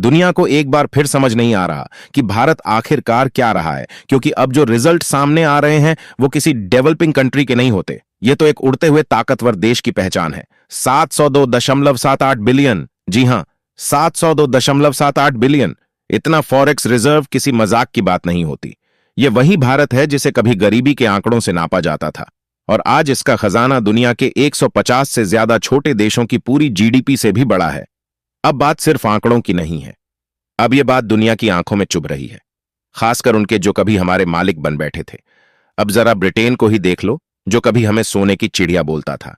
दुनिया को एक बार फिर समझ नहीं आ रहा कि भारत आखिरकार क्या रहा है, क्योंकि अब जो रिजल्ट सामने आ रहे हैं वो किसी डेवलपिंग कंट्री के नहीं होते। ये तो एक उड़ते हुए ताकतवर देश की पहचान है। 702.78 बिलियन, जी हां, 702.78 बिलियन। इतना फॉरेक्स रिजर्व किसी मजाक की बात नहीं होती। ये वही भारत है जिसे कभी गरीबी के आंकड़ों से नापा जाता था, और आज इसका खजाना दुनिया के 150 से ज्यादा छोटे देशों की पूरी जीडीपी से भी बड़ा है। अब बात सिर्फ आंकड़ों की नहीं है, अब यह बात दुनिया की आंखों में चुभ रही है, खासकर उनके जो कभी हमारे मालिक बन बैठे थे। अब जरा ब्रिटेन को ही देख लो, जो कभी हमें सोने की चिड़िया बोलता था,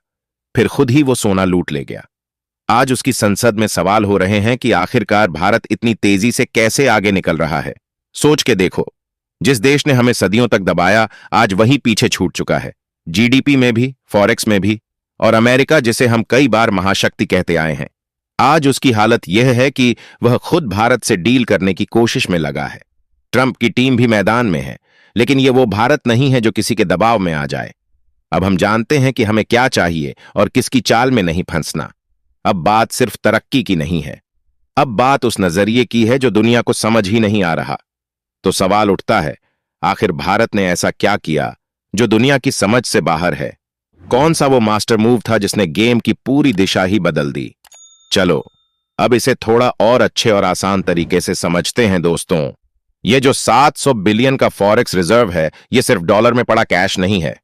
फिर खुद ही वो सोना लूट ले गया। आज उसकी संसद में सवाल हो रहे हैं कि आखिरकार भारत इतनी तेजी से कैसे आगे निकल रहा है। सोच के देखो, जिस देश ने हमें सदियों तक दबाया, आज वही पीछे छूट चुका है, जीडीपी में भी, फॉरेक्स में भी। और अमेरिका, जिसे हम कई बार महाशक्ति कहते आए हैं, आज उसकी हालत यह है कि वह खुद भारत से डील करने की कोशिश में लगा है। ट्रंप की टीम भी मैदान में है, लेकिन यह वो भारत नहीं है जो किसी के दबाव में आ जाए। अब हम जानते हैं कि हमें क्या चाहिए और किसकी चाल में नहीं फंसना। अब बात सिर्फ तरक्की की नहीं है, अब बात उस नजरिए की है जो दुनिया को समझ ही नहीं आ रहा। तो सवाल उठता है, आखिर भारत ने ऐसा क्या किया जो दुनिया की समझ से बाहर है? कौन सा वो मास्टर मूव था जिसने गेम की पूरी दिशा ही बदल दी? चलो अब इसे थोड़ा और अच्छे और आसान तरीके से समझते हैं दोस्तों। ये जो 700 बिलियन का फॉरेक्स रिजर्व है, ये सिर्फ डॉलर में पड़ा कैश नहीं है।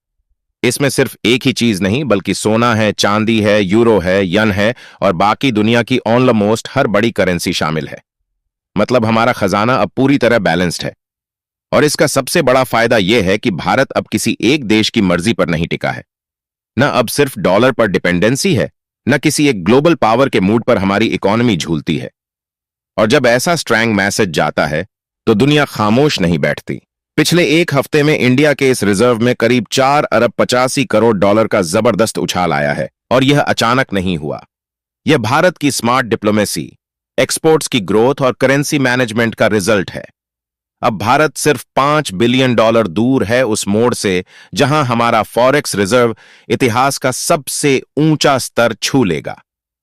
इसमें सिर्फ एक ही चीज नहीं, बल्कि सोना है, चांदी है, यूरो है, यन है, और बाकी दुनिया की ऑलमोस्ट हर बड़ी करेंसी शामिल है। मतलब हमारा खजाना अब पूरी तरह बैलेंस्ड है। और इसका सबसे बड़ा फायदा यह है कि भारत अब किसी एक देश की मर्जी पर नहीं टिका है। न अब सिर्फ डॉलर पर डिपेंडेंसी है, न किसी एक ग्लोबल पावर के मूड पर हमारी इकोनॉमी झूलती है। और जब ऐसा स्ट्रॉन्ग मैसेज जाता है तो दुनिया खामोश नहीं बैठती। पिछले एक हफ्ते में इंडिया के इस रिजर्व में करीब 4 अरब 85 करोड़ डॉलर का जबरदस्त उछाल आया है, और यह अचानक नहीं हुआ। यह भारत की स्मार्ट डिप्लोमेसी, एक्सपोर्ट्स की ग्रोथ और करेंसी मैनेजमेंट का रिजल्ट है। अब भारत सिर्फ $5 बिलियन दूर है उस मोड़ से जहां हमारा फॉरेक्स रिजर्व इतिहास का सबसे ऊंचा स्तर छू लेगा।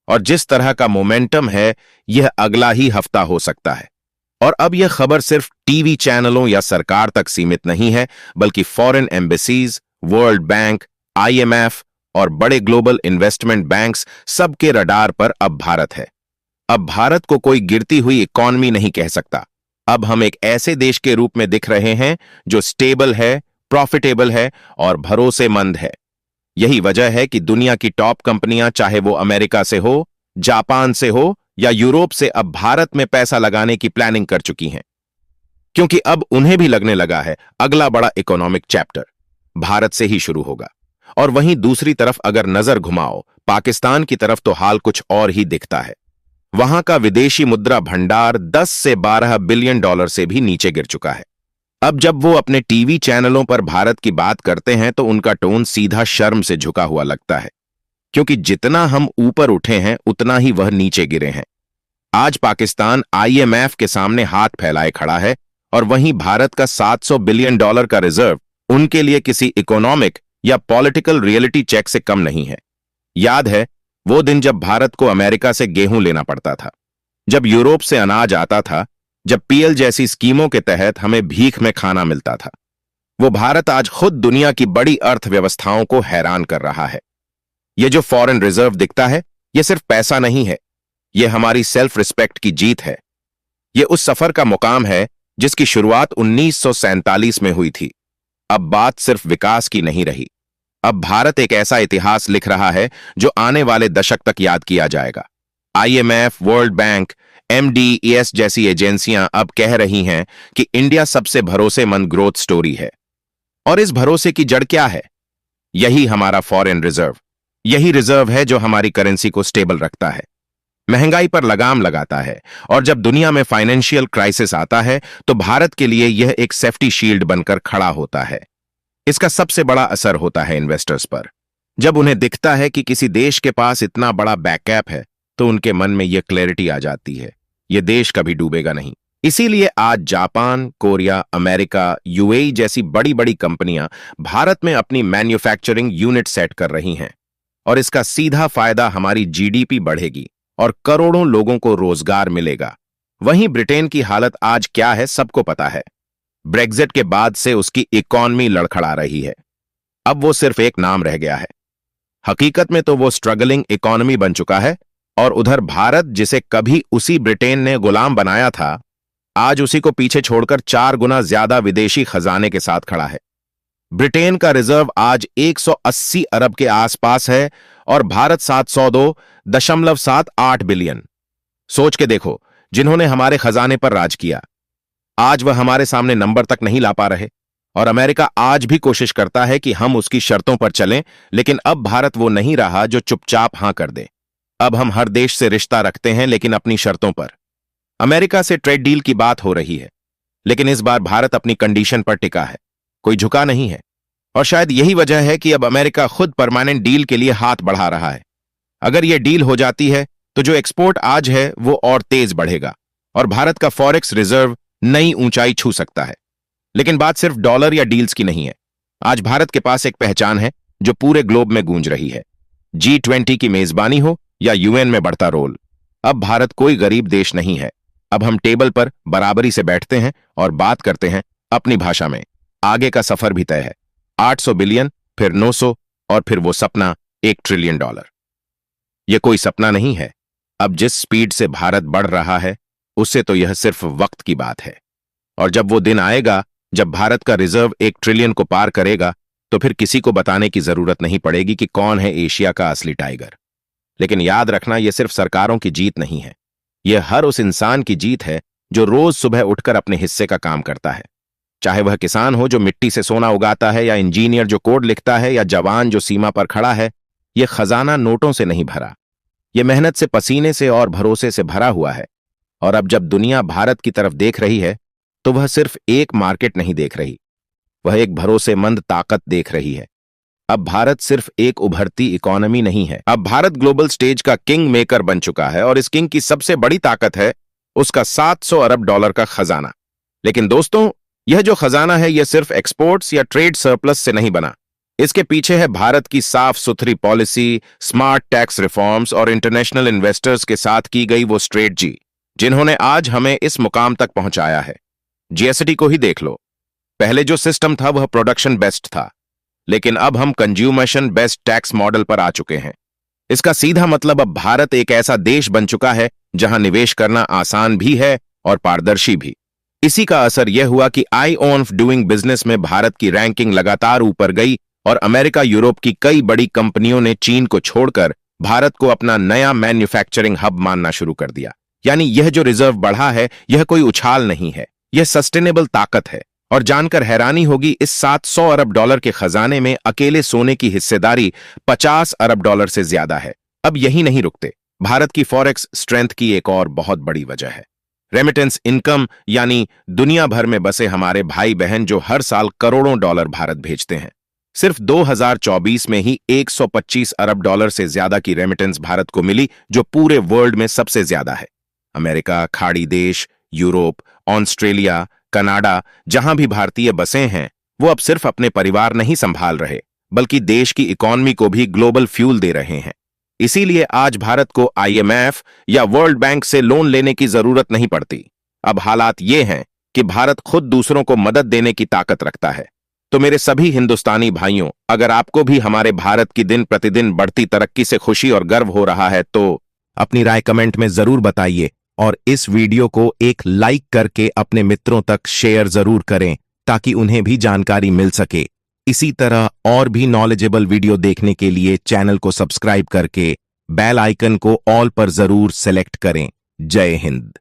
और जिस तरह का मोमेंटम है, यह अगला ही हफ्ता हो सकता है। और अब यह खबर सिर्फ टीवी चैनलों या सरकार तक सीमित नहीं है, बल्कि foreign embassies, world bank, IMF और बड़े ग्लोबल इन्वेस्टमेंट बैंक्स सबके रडार पर अब भारत है। अब भारत को कोई गिरती हुई इकॉनमी नहीं कह सकता। अब हम एक ऐसे देश के रूप में दिख रहे हैं जो स्टेबल है, प्रॉफिटेबल है और भरोसेमंद है। यही वजह है कि दुनिया की टॉप कंपनियां, चाहे वो अमेरिका से हो, जापान से हो या यूरोप से, अब भारत में पैसा लगाने की प्लानिंग कर चुकी हैं, क्योंकि अब उन्हें भी लगने लगा है अगला बड़ा इकोनॉमिक चैप्टर भारत से ही शुरू होगा। और वहीं दूसरी तरफ अगर नजर घुमाओ पाकिस्तान की तरफ, तो हाल कुछ और ही दिखता है। वहां का विदेशी मुद्रा भंडार 10 से 12 बिलियन डॉलर से भी नीचे गिर चुका है। अब जब वो अपने टीवी चैनलों पर भारत की बात करते हैं तो उनका टोन सीधा शर्म से झुका हुआ लगता है, क्योंकि जितना हम ऊपर उठे हैं उतना ही वह नीचे गिरे हैं। आज पाकिस्तान आईएमएफ के सामने हाथ फैलाए खड़ा है, और वहीं भारत का 700 बिलियन डॉलर का रिजर्व उनके लिए किसी इकोनॉमिक या पॉलिटिकल रियलिटी चेक से कम नहीं है। याद है वो दिन जब भारत को अमेरिका से गेहूं लेना पड़ता था, जब यूरोप से अनाज आता था, जब पीएल जैसी स्कीमों के तहत हमें भीख में खाना मिलता था। वो भारत आज खुद दुनिया की बड़ी अर्थव्यवस्थाओं को हैरान कर रहा है। ये जो फॉरेन रिजर्व दिखता है, ये सिर्फ पैसा नहीं है, ये हमारी सेल्फ रिस्पेक्ट की जीत है। ये उस सफर का मुकाम है जिसकी शुरुआत 1947 में हुई थी। अब बात सिर्फ विकास की नहीं रही, अब भारत एक ऐसा इतिहास लिख रहा है जो आने वाले दशक तक याद किया जाएगा। आईएमएफ, वर्ल्ड बैंक, एमडीईएस जैसी एजेंसियां अब कह रही हैं कि इंडिया सबसे भरोसेमंद ग्रोथ स्टोरी है। और इस भरोसे की जड़ क्या है? यही हमारा फॉरेन रिजर्व। यही रिजर्व है जो हमारी करेंसी को स्टेबल रखता है, महंगाई पर लगाम लगाता है, और जब दुनिया में फाइनेंशियल क्राइसिस आता है तो भारत के लिए यह एक सेफ्टी शील्ड बनकर खड़ा होता है। इसका सबसे बड़ा असर होता है इन्वेस्टर्स पर। जब उन्हें दिखता है कि किसी देश के पास इतना बड़ा बैकअप है, तो उनके मन में यह क्लैरिटी आ जाती है, यह देश कभी डूबेगा नहीं। इसीलिए आज जापान, कोरिया, अमेरिका, यूएई जैसी बड़ी बड़ी कंपनियां भारत में अपनी मैन्युफैक्चरिंग यूनिट सेट कर रही हैं, और इसका सीधा फायदा हमारी जीडीपी बढ़ेगी और करोड़ों लोगों को रोजगार मिलेगा। वहीं ब्रिटेन की हालत आज क्या है सबको पता है। ब्रेग्जिट के बाद से उसकी इकॉनमी लड़खड़ा रही है। अब वो सिर्फ एक नाम रह गया है। हकीकत में तो वो स्ट्रगलिंग इकॉनमी बन चुका है। और उधर भारत, जिसे कभी उसी ब्रिटेन ने गुलाम बनाया था, आज उसी को पीछे छोड़कर 4 गुना ज्यादा विदेशी खजाने के साथ खड़ा है। ब्रिटेन का रिजर्व आज 180 अरब के आसपास है और भारत 702.78 बिलियन। सोच के देखो, जिन्होंने हमारे खजाने पर राज किया, आज वह हमारे सामने नंबर तक नहीं ला पा रहे। और अमेरिका आज भी कोशिश करता है कि हम उसकी शर्तों पर चलें, लेकिन अब भारत वो नहीं रहा जो चुपचाप हां कर दे। अब हम हर देश से रिश्ता रखते हैं, लेकिन अपनी शर्तों पर। अमेरिका से ट्रेड डील की बात हो रही है, लेकिन इस बार भारत अपनी कंडीशन पर टिका है, कोई झुका नहीं है। और शायद यही वजह है कि अब अमेरिका खुद परमानेंट डील के लिए हाथ बढ़ा रहा है। अगर यह डील हो जाती है तो जो एक्सपोर्ट आज है वो और तेज बढ़ेगा और भारत का फॉरेक्स रिजर्व नई ऊंचाई छू सकता है। लेकिन बात सिर्फ डॉलर या डील्स की नहीं है। आज भारत के पास एक पहचान है जो पूरे ग्लोब में गूंज रही है। G20 की मेजबानी हो या यूएन में बढ़ता रोल, अब भारत कोई गरीब देश नहीं है। अब हम टेबल पर बराबरी से बैठते हैं और बात करते हैं अपनी भाषा में। आगे का सफर भी तय है। 800 बिलियन, फिर 900 और फिर वो सपना $1 ट्रिलियन। यह कोई सपना नहीं है। अब जिस स्पीड से भारत बढ़ रहा है, उससे तो यह सिर्फ वक्त की बात है। और जब वो दिन आएगा जब भारत का रिजर्व 1 ट्रिलियन को पार करेगा, तो फिर किसी को बताने की जरूरत नहीं पड़ेगी कि कौन है एशिया का असली टाइगर। लेकिन याद रखना, यह सिर्फ सरकारों की जीत नहीं है। यह हर उस इंसान की जीत है जो रोज सुबह उठकर अपने हिस्से का काम करता है। चाहे वह किसान हो जो मिट्टी से सोना उगाता है, या इंजीनियर जो कोड लिखता है, या जवान जो सीमा पर खड़ा है। यह खजाना नोटों से नहीं भरा, यह मेहनत से, पसीने से और भरोसे से भरा हुआ है। और अब जब दुनिया भारत की तरफ देख रही है, तो वह सिर्फ एक मार्केट नहीं देख रही, वह एक भरोसेमंद ताकत देख रही है। अब भारत सिर्फ एक उभरती इकॉनमी नहीं है, अब भारत ग्लोबल स्टेज का किंग मेकर बन चुका है। और इस किंग की सबसे बड़ी ताकत है उसका $700 अरब का खजाना। लेकिन दोस्तों, यह जो खजाना है, यह सिर्फ एक्सपोर्ट्स या ट्रेड सरप्लस से नहीं बना। इसके पीछे है भारत की साफ सुथरी पॉलिसी, स्मार्ट टैक्स रिफॉर्म्स और इंटरनेशनल इन्वेस्टर्स के साथ की गई वो स्ट्रेटजी, जिन्होंने आज हमें इस मुकाम तक पहुंचाया है। जीएसटी को ही देख लो। पहले जो सिस्टम था वह प्रोडक्शन बेस्ड था, लेकिन अब हम कंज्यूमेशन बेस्ड टैक्स मॉडल पर आ चुके हैं। इसका सीधा मतलब, अब भारत एक ऐसा देश बन चुका है जहां निवेश करना आसान भी है और पारदर्शी भी। इसी का असर यह हुआ कि आई ऑफ डूइंग बिजनेस में भारत की रैंकिंग लगातार ऊपर गई और अमेरिका, यूरोप की कई बड़ी कंपनियों ने चीन को छोड़कर भारत को अपना नया मैन्युफैक्चरिंग हब मानना शुरू कर दिया। यानी यह जो रिजर्व बढ़ा है, यह कोई उछाल नहीं है, यह सस्टेनेबल ताकत है। और जानकर हैरानी होगी, इस $700 अरब के खजाने में अकेले सोने की हिस्सेदारी $50 अरब से ज्यादा है। अब यही नहीं रुकते, भारत की फॉरेक्स स्ट्रेंथ की एक और बहुत बड़ी वजह है रेमिटेंस इनकम, यानी दुनिया भर में बसे हमारे भाई बहन जो हर साल करोड़ों डॉलर भारत भेजते हैं। सिर्फ 2024 में ही $125 अरब से ज्यादा की रेमिटेंस भारत को मिली, जो पूरे वर्ल्ड में सबसे ज्यादा है। अमेरिका, खाड़ी देश, यूरोप, ऑस्ट्रेलिया, कनाडा, जहां भी भारतीय बसे हैं, वो अब सिर्फ अपने परिवार नहीं संभाल रहे, बल्कि देश की इकॉनमी को भी ग्लोबल फ्यूल दे रहे हैं। इसीलिए आज भारत को IMF या वर्ल्ड बैंक से लोन लेने की जरूरत नहीं पड़ती। अब हालात ये हैं कि भारत खुद दूसरों को मदद देने की ताकत रखता है। तो मेरे सभी हिंदुस्तानी भाइयों, अगर आपको भी हमारे भारत की दिन प्रतिदिन बढ़ती तरक्की से खुशी और गर्व हो रहा है, तो अपनी राय कमेंट में जरूर बताइए और इस वीडियो को एक लाइक करके अपने मित्रों तक शेयर जरूर करें, ताकि उन्हें भी जानकारी मिल सके। इसी तरह और भी नॉलेजेबल वीडियो देखने के लिए चैनल को सब्सक्राइब करके बेल आइकन को ऑल पर जरूर सेलेक्ट करें। जय हिंद।